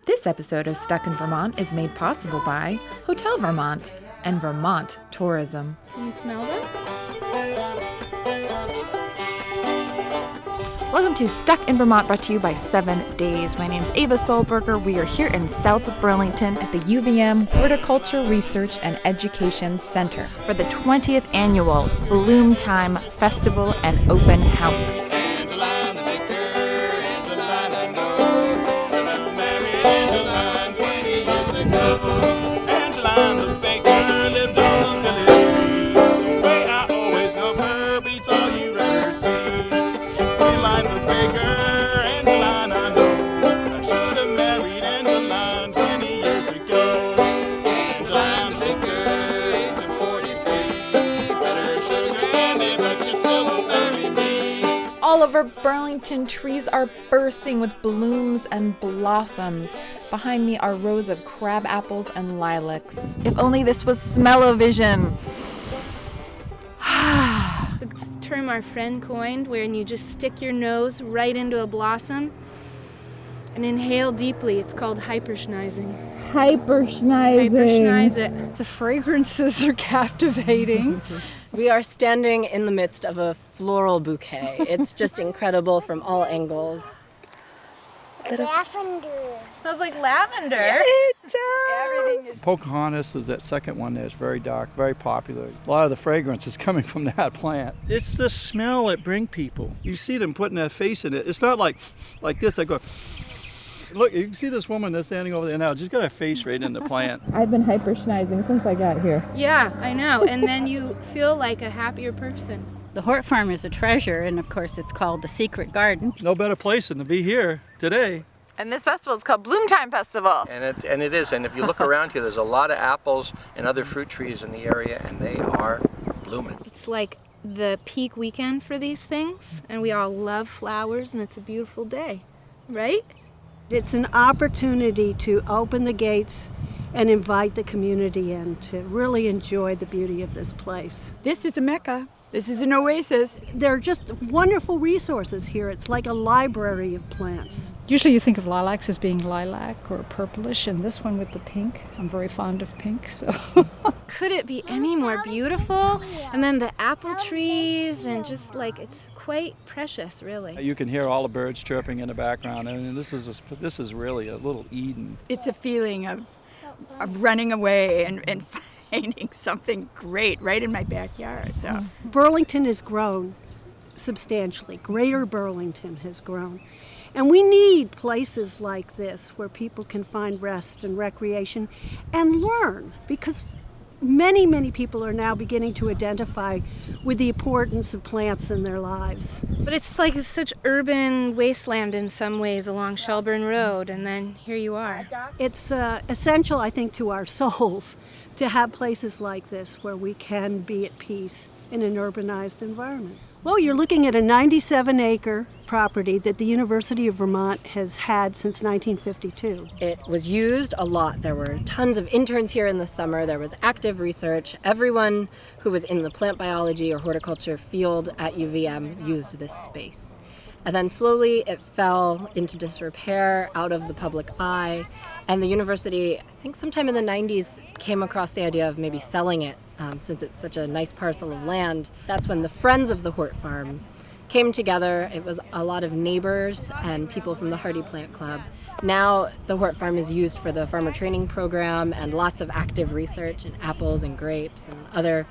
This episode of Stuck in Vermont is made possible by Hotel Vermont and Vermont Tourism. Can you smell them? Welcome to Stuck in Vermont, brought to you by 7 Days. My name's Ava Solberger. We are here in South Burlington at the UVM Horticulture Research and Education Center for the 20th Annual Bloom Time Festival and Open House. All over Burlington, trees are bursting with blooms and blossoms. Behind me are rows of crab apples and lilacs. If only this was smell-o-vision. The term our friend coined, wherein you just stick your nose right into a blossom and inhale deeply. It's called hyperschneizing. Hyperschneise it. The fragrances are captivating. We are standing in the midst of a floral bouquet. It's just incredible from all angles. Lavender. Smells like lavender. It does. Everything is... Pocahontas is that second one that's very dark, very popular. A lot of the fragrance is coming from that plant. It's the smell that brings people. You see them putting their face in it. It's not like this. I go, look, you can see this woman that's standing over there now. She's got her face right in the plant. I've been hyperschneizing since I got here. Yeah, I know. And then you feel like a happier person. The Hort Farm is a treasure, and of course it's called the Secret Garden. No better place than to be here today. And this festival is called Bloom Time Festival. And it is. And if you look around here, there's a lot of apples and other fruit trees in the area, and they are blooming. It's like the peak weekend for these things, and we all love flowers, and it's a beautiful day, right? It's an opportunity to open the gates and invite the community in to really enjoy the beauty of this place. This is a mecca. This is an oasis. There are just wonderful resources here. It's like a library of plants. Usually you think of lilacs as being lilac or purplish, and this one with the pink. I'm very fond of pink, so. Could it be any more beautiful? And then the apple trees, and just like, it's quite precious, really. You can hear all the birds chirping in the background. I mean, this is really a little Eden. It's a feeling of running away and finding something great right in my backyard. So Burlington has grown substantially. Greater Burlington has grown. And we need places like this where people can find rest and recreation and learn, because many, many people are now beginning to identify with the importance of plants in their lives. But it's like such urban wasteland in some ways along Shelburne Road, and then here you are. It's essential, I think, to our souls to have places like this where we can be at peace in an urbanized environment. Well, you're looking at a 97-acre property that the University of Vermont has had since 1952. It was used a lot. There were tons of interns here in the summer. There was active research. Everyone who was in the plant biology or horticulture field at UVM used this space. And then slowly it fell into disrepair, out of the public eye. And the university, I think sometime in the 90s, came across the idea of maybe selling it since it's such a nice parcel of land. That's when the Friends of the Hort Farm came together. It was a lot of neighbors and people from the Hardy Plant Club. Now the Hort Farm is used for the farmer training program and lots of active research in apples and grapes and other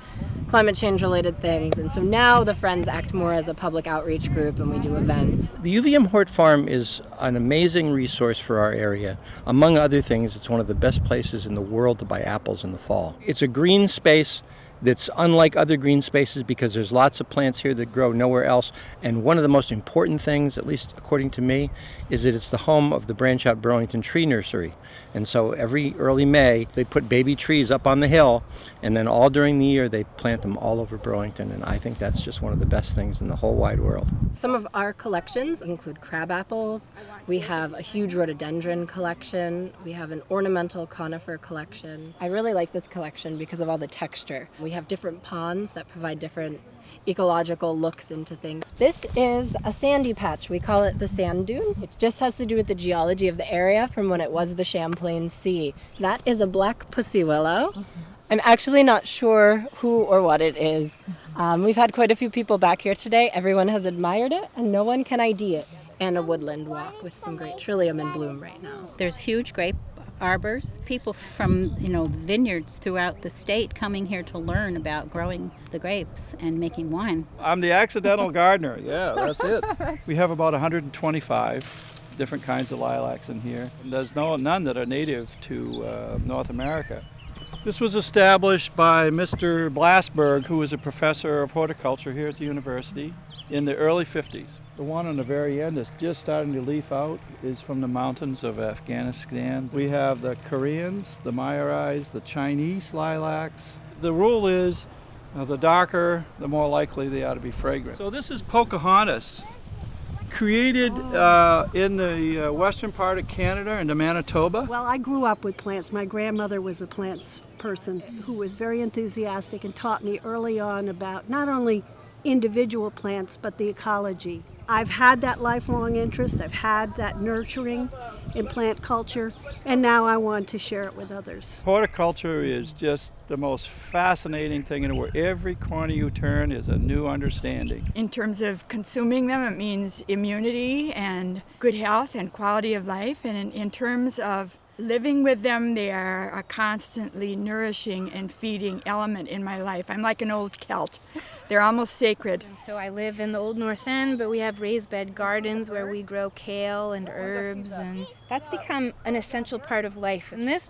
climate change related things. And so now the Friends act more as a public outreach group, and we do events. The UVM Hort Farm is an amazing resource for our area. Among other things, it's one of the best places in the world to buy apples in the fall. It's a green space that's unlike other green spaces because there's lots of plants here that grow nowhere else. And one of the most important things, at least according to me, is that it's the home of the Branch Out Burlington Tree Nursery. And so every early May, they put baby trees up on the hill, and then all during the year, they plant them all over Burlington. And I think that's just one of the best things in the whole wide world. Some of our collections include crab apples. We have a huge rhododendron collection. We have an ornamental conifer collection. I really like this collection because of all the texture. We have different ponds that provide different ecological looks into things. This is a sandy patch. We call it the sand dune. It just has to do with the geology of the area from when it was the Champlain Sea. That is a black pussy willow. I'm actually not sure who or what it is. We've had quite a few people back here today. Everyone has admired it, and no one can ID it. And a woodland walk with some great trillium in bloom right now. There's huge grape arbors. People from, vineyards throughout the state coming here to learn about growing the grapes and making wine. I'm the accidental gardener. Yeah, that's it. We have about 125 different kinds of lilacs in here. There's none that are native to North America. This was established by Mr. Blasberg, who was a professor of horticulture here at the university in the early 50s. The one on the very end that's just starting to leaf out is from the mountains of Afghanistan. We have the Koreans, the Maoris, the Chinese lilacs. The rule is the darker, the more likely they are to be fragrant. So this is Pocahontas, created in the western part of Canada, in the Manitoba. Well, I grew up with plants. My grandmother was a plants person who was very enthusiastic and taught me early on about not only individual plants, but the ecology. I've had that lifelong interest. I've had that nurturing in plant culture, and now I want to share it with others. Horticulture is just the most fascinating thing in the world. Every corner you turn is a new understanding. In terms of consuming them, it means immunity and good health and quality of life. And in terms of living with them, they are a constantly nourishing and feeding element in my life. I'm like an old Celt. They're almost sacred. So I live in the Old North End, but we have raised bed gardens where we grow kale and herbs, and that's become an essential part of life. And this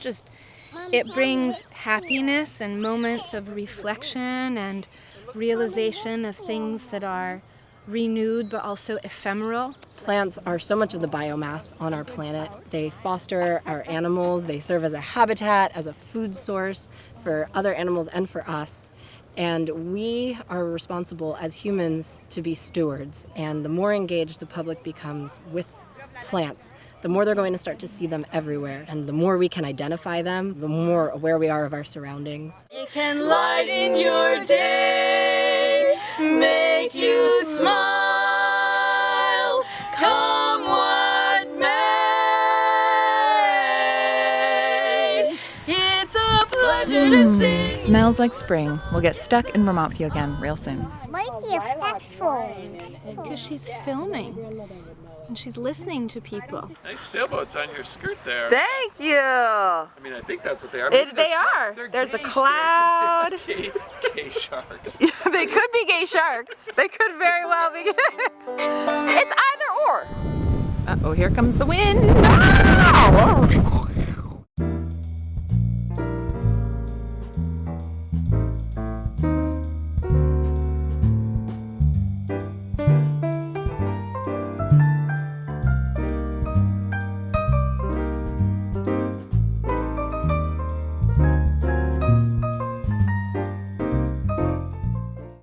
it brings happiness and moments of reflection and realization of things that are renewed but also ephemeral. Plants are so much of the biomass on our planet. They foster our animals, they serve as a habitat, as a food source for other animals and for us. And we are responsible as humans to be stewards. And the more engaged the public becomes with plants, the more they're going to start to see them everywhere. And the more we can identify them, the more aware we are of our surroundings. It can lighten your day, make you smile, come what may. It's a pleasure to see. Smells like spring. We'll get stuck in Vermont with you again real soon. Why is he affectful? Because she's filming. And she's listening to people. Nice sailboats on your skirt there. Thank you. I mean, I think that's what they are. They are. There's a cloud. Gay sharks. Yeah, they could be gay sharks. They could very well be. It's either or. Uh-oh, here comes the wind. Ah!